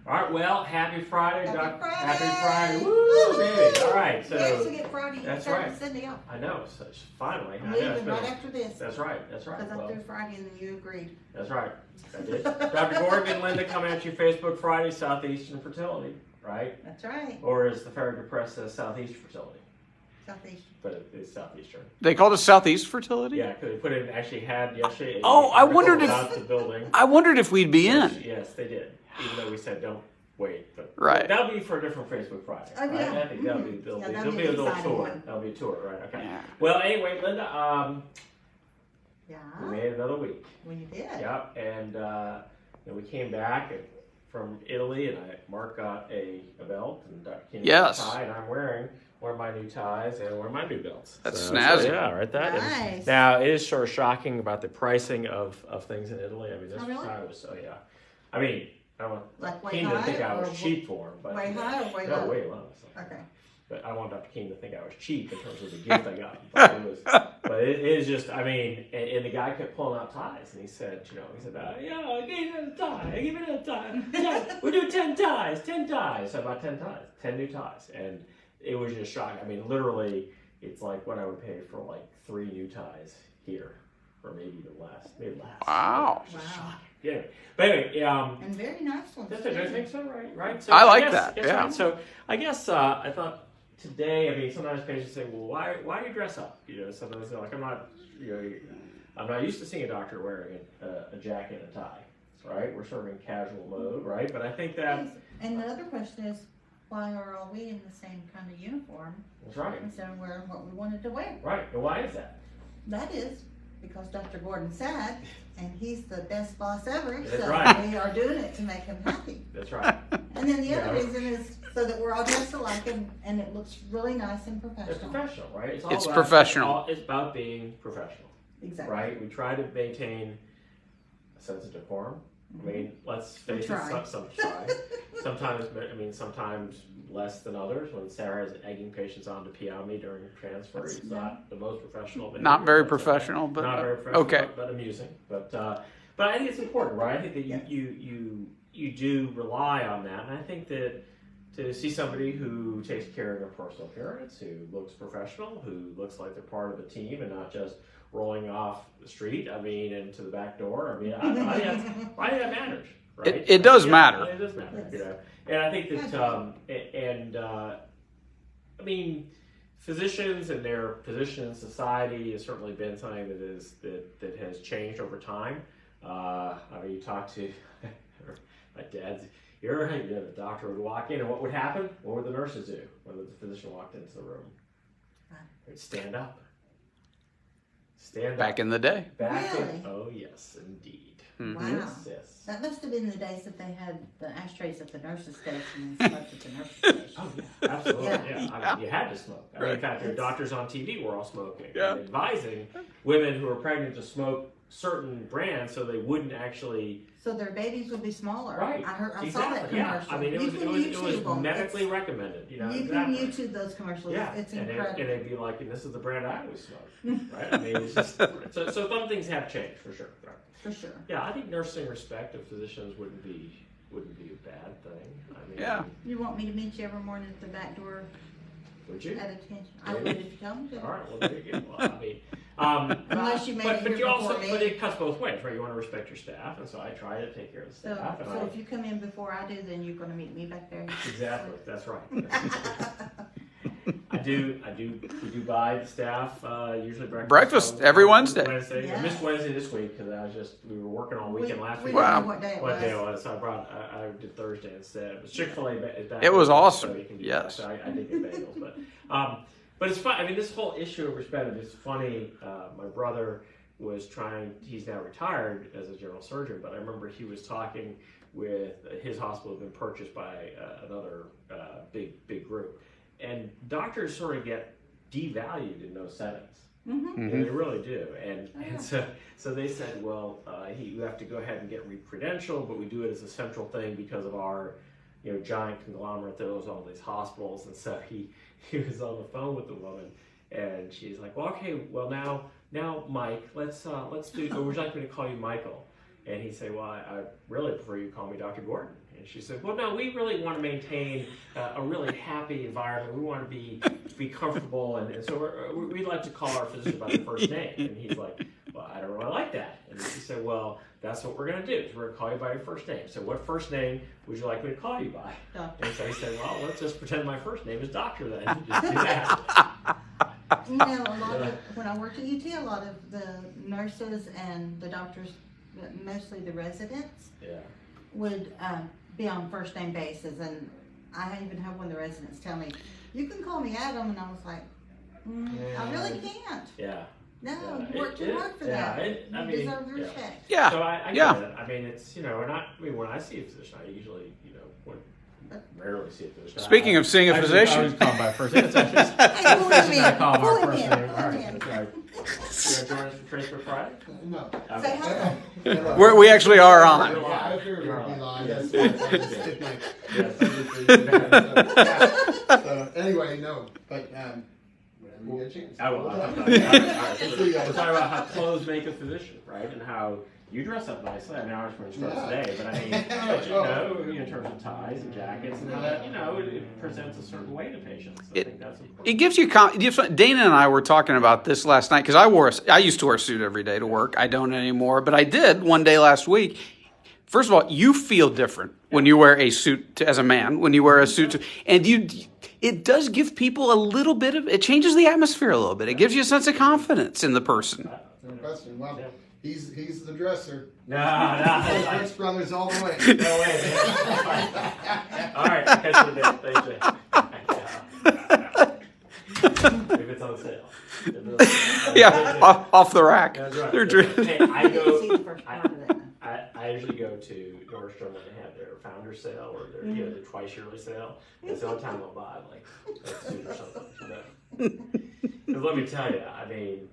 All right, well, happy Friday, Happy Friday! Happy Friday. Woo, baby. All right, so. We actually get Friday. That's Saturday, right. Sunday off. I know, so finally. I'm leaving right after this. That's right, that's right. Because I threw Friday and then you agreed. That's right. I did. Dr. Gordon and Linda coming at you Facebook Friday, Southeastern Fertility, right? That's right. Or as the Farragut Press says, Southeast Fertility. Southeastern. But it's Southeastern. They called it Southeast Fertility? Yeah, because they put in, actually had yesterday. I wondered about the building. I wondered if we'd be in. Yes, they did. Even though we said don't wait. But right. That'll be for a different Facebook Friday. Oh, right? yeah. I think there'll be a little tour. One. That'll be a tour, right? Okay. Yeah. Well, anyway, Linda, Yeah. we made another week. Well, you did. Yep, and we came back from Italy, and Mark got a belt, and Dr. King got a tie, and I'm wearing one of my new ties and one of my new belts. That's snazzy. So, yeah, right. That. Nice. And now it is sort of shocking about the pricing of things in Italy. I mean, this really? tie was yeah. I mean, I want Like way King to high think I or was cheap for him, but way high or way no, low? way low. So. Okay. But I want Dr. King to think I was cheap in terms of the gift I got. But it is just, I mean, and the guy kept pulling out ties, and he said, yeah, I gave you a tie, I gave you a tie. Yeah, we'll do 10 ties. So about 10 ties, 10 new ties. And it was just shocking. I mean, literally, it's like what I would pay for like 3 new ties here, or maybe even less. Wow. Wow. Yeah. But anyway, And very nice ones. that's it. I think so, right? So I like guess, that. Yes, yeah. right. So I guess I thought today. I mean, sometimes patients say, "Well, why do you dress up?" Sometimes they're like, "I'm not used to seeing a doctor wearing a jacket and a tie." Right? We're sort of in casual mode, right? But I think that. And the other question is, why are all we in the same kind of uniform? That's right. Instead of wearing what we wanted to wear. Right. And why is that? That is because Dr. Gordon said, and he's the best boss ever, That's so right. we are doing it to make him happy. That's right. And then the other reason is so that we're all dressed alike and it looks really nice and professional. It's professional, right? It's professional. It's about being professional. Exactly. Right? We try to maintain a sense of decorum. I mean, let's face it, some try. Sometimes less than others. When Sarah is egging patients on to PI me during transfer, it's not the most professional. Not very professional, but not very professional, okay. but amusing. But I think it's important, right? I think that you do rely on that, and I think that to see somebody who takes care of their personal appearance, who looks professional, who looks like they're part of a team and not just rolling off the street, into the back door. I think that matters, right? It does matter. It does matter, And I think that, physicians and their position in society has certainly been something that has changed over time. You talk to my dad's. The doctor would walk in, and what would happen? What would the nurses do when the physician walked into the room? They'd stand up. Back in the day. Really? Oh, yes, indeed. Mm-hmm. Wow. Yes. That must have been the days that they had the ashtrays at the nurse's station and smoked at the nurse's station. Oh, yeah, absolutely. Yeah. You had to smoke. In fact, their doctors on TV were all smoking. Yeah. And advising women who were pregnant to smoke certain brands so they wouldn't actually. So their babies would be smaller. Right. I saw that commercial. Yeah. It was medically recommended. You can YouTube those commercials. Yeah. It's and incredible. they'd be like, and this is the brand I always smoke. Right? It's just so some things have changed for sure. Right? For sure. Yeah, I think nursing respect of physicians wouldn't be a bad thing. Yeah. You want me to meet you every morning at the back door? Would you? At attention. I would if you tell me to. All right. Well, there you go. Unless you made it here before me. But it cuts both ways, right? You want to respect your staff, and so I try to take care of the staff. So if you come in before I do, then you're going to meet me back there. Exactly. That's right. We do buy the staff usually breakfast every Wednesday. I missed Wednesday this week because we were working all weekend last week. We didn't know what day it was. So I did Thursday instead. But Chick-fil-A is back. It was awesome. So you can do yes. That. So I did get bagels, but it's fun. This whole issue of respect is funny. My brother was he's now retired as a general surgeon, but I remember he was talking with his hospital had been purchased by another big group. And doctors sort of get devalued in those settings. Mm-hmm. They really do. And so they said, well, you have to go ahead and get re-credentialed, but we do it as a central thing because of our giant conglomerate that owns all these hospitals. And so he was on the phone with the woman, and she's like, well, okay, well now Mike, let's do. Or would you like me to call you Michael? And he said, well, I really prefer you call me Dr. Gordon. And she said, well, no, we really want to maintain a really happy environment. We want to be comfortable. And so we'd like to call our physician by their first name. And he's like, well, I don't really like that. And she said, well, that's what we're going to do. Is we're going to call you by your first name. So what first name would you like me to call you by? Doctor. And so he said, well, let's just pretend my first name is Doctor then. Just do that. You know, when I worked at UT, a lot of the nurses and the doctors, mostly the residents, would be on first name basis. And I even had one of the residents tell me, you can call me Adam. And I was like, I really can't. Yeah. No, you worked too hard for that. You deserve the respect. Yeah. So I get it. I mean, it's, and when I see a physician, I usually, rarely see a physician. Speaking of seeing a physician. I always call him by first name. Hey, pull him in. I call him Pull by him first in. name. Pull All him right. in. That's right. You going to join us for Facebook Friday? No. Say hi. We actually are on. You're Yeah, I live. figured You're it would be live. live. Yes. I just stick my Yes. So anyway, no, but whenever you get a chance. I will. We'll All talk. right. We're talking about how clothes make a physician, right? And how you dress up nicely. I mean, ours were starts today, but I mean, in terms of ties and jackets, and how that, it presents a certain way to patients. I think that's important. It gives you Dana and I were talking about this last night because I used to wear a suit every day to work. I don't anymore, but I did one day last week. First of all, you feel different when you wear a suit as a man. When you wear a suit, and it does give people a little bit of. It changes the atmosphere a little bit. It gives you a sense of confidence in the person. No question. Well, he's the dresser. No. Brooks Brothers all the way. No way. All right. Catch you there. Thank you. If it's on sale. Yeah, off the rack. That's right. They're Hey, See the first part of it. I usually go to Nordstrom when they have their founder sale or their their twice yearly sale. It's the only time I'll buy like a suit or something. Because let me tell you, I mean,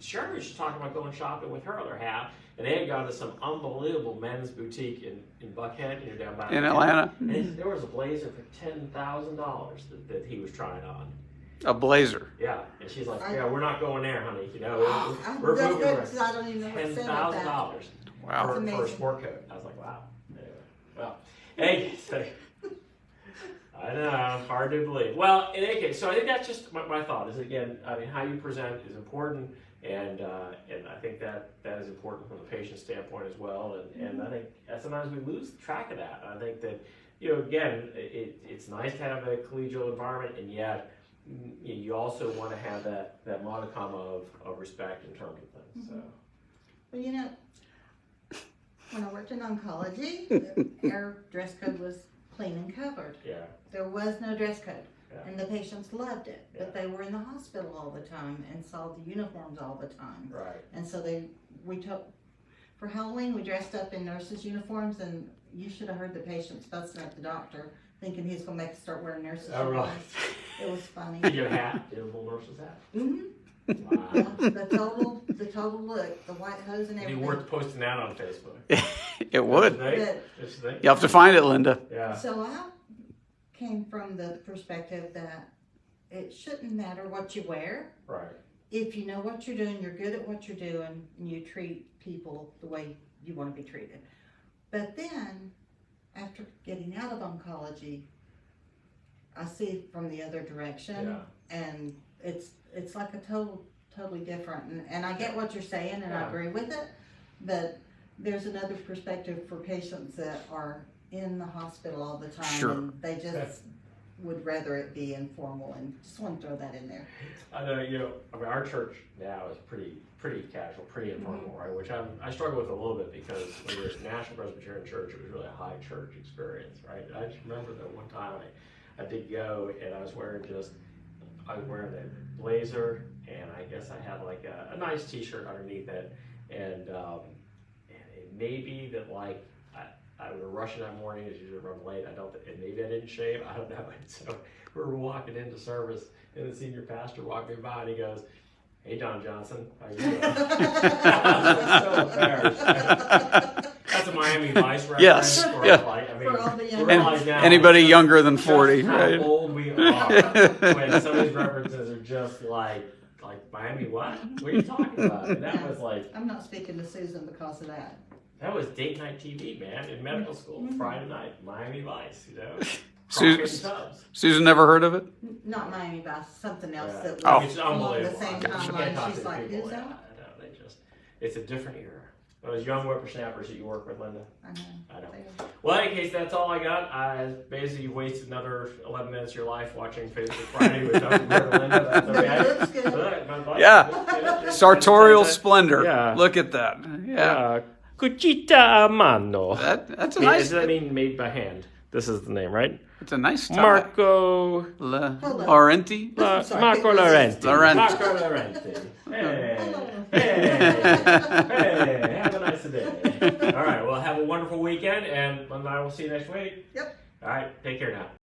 Sharon was just talking about going shopping with her other half, and they had gone to some unbelievable men's boutique in Buckhead, down by in Atlanta. And there was a blazer for $10,000 that he was trying on. A blazer. Yeah, and she's like, "Yeah, we're not going there, honey. That's We're good moving because I don't even know what to say about that. $10,000 Wow. for a amazing. sport coat." I was like, "Wow." Anyway, well, hey, I know, hard to believe. Well, in any case, so I think that's just my thought. Is again, I mean, how you present is important, and I think that is important from the patient standpoint as well. And I think sometimes we lose track of that. I think that again, it's nice to have a collegial environment, and yet you also want to have that modicum of respect in terms of things. So. Well, when I worked in oncology, our dress code was clean and covered. Yeah. There was no dress code. Yeah. And the patients loved it. But they were in the hospital all the time and saw the uniforms all the time. Right. And so for Halloween, we dressed up in nurses' uniforms, and you should have heard the patients fussing at the doctor, thinking he's going to make us start wearing nurses' Oh, really? uniforms. It was funny. Did you have a hat? Did you have a little nurse's hat? Mm-hmm. Wow. Yeah, the total look, the white hose and It'd be everything. worth posting that on Facebook. It would. Don't you But- think? Don't you think? You have to find it, Linda. Yeah. So I came from the perspective that it shouldn't matter what you wear. Right. If you know what you're doing, you're good at what you're doing, and you treat people the way you want to be treated. But then, after getting out of oncology, I see it from the other direction, and it's like a totally different. And I get what you're saying, and I agree with it. But there's another perspective for patients that are in the hospital all the time, Sure. and they just would rather it be informal. And just want to throw that in there. I know, I mean, our church now is pretty casual, pretty informal, right? Which I struggle with a little bit because when we were at National Presbyterian Church, it was really a high church experience, right? I just remember that one time I did go and I was wearing a blazer, and I guess I had like a nice t-shirt underneath it, and it may be that like I was rushing that morning, as usually run late. And maybe I didn't shave. I don't know. And so we were walking into service, and the senior pastor walked me by, and he goes, "Hey, Don Johnson, how you doing?" I was so embarrassed. That's a Miami Vice reference. Yes, For yeah. Like, I mean, For all the young- we realize now Anybody younger than just 40, how right? old we are when some of these references are just like Miami what? What are you talking about? And that was like, I'm not speaking to Susan because of that. That was date night TV, man, in medical school. Friday night, Miami Vice, you know. Su- Crockett and Tubbs. Susan never heard of it? Not Miami Vice, something else Yeah. that was Oh. It's along the unbelievable. same You can't talk timeline. to She's the like, people. who's Yeah, that? I know, it's a different era. Those young whippersnappers that you work with, Linda. I know. I know. Well, in any case, that's all I got. Basically, you wasted another 11 minutes of your life watching Facebook Friday with Dr. Linda. That's okay. It looks good. But, Yeah. Sartorial splendor. Yeah. Look at that. Yeah. Cucita a mano. That's a Does nice. that mean made by hand? This is the name, right? It's a nice tie. Marco Laurenti. Sorry. Marco Laurenti. Laurenti. Marco Laurenti. Hey, have a nice day. All right, well, have a wonderful weekend, and I will see you next week. Yep. All right, take care now.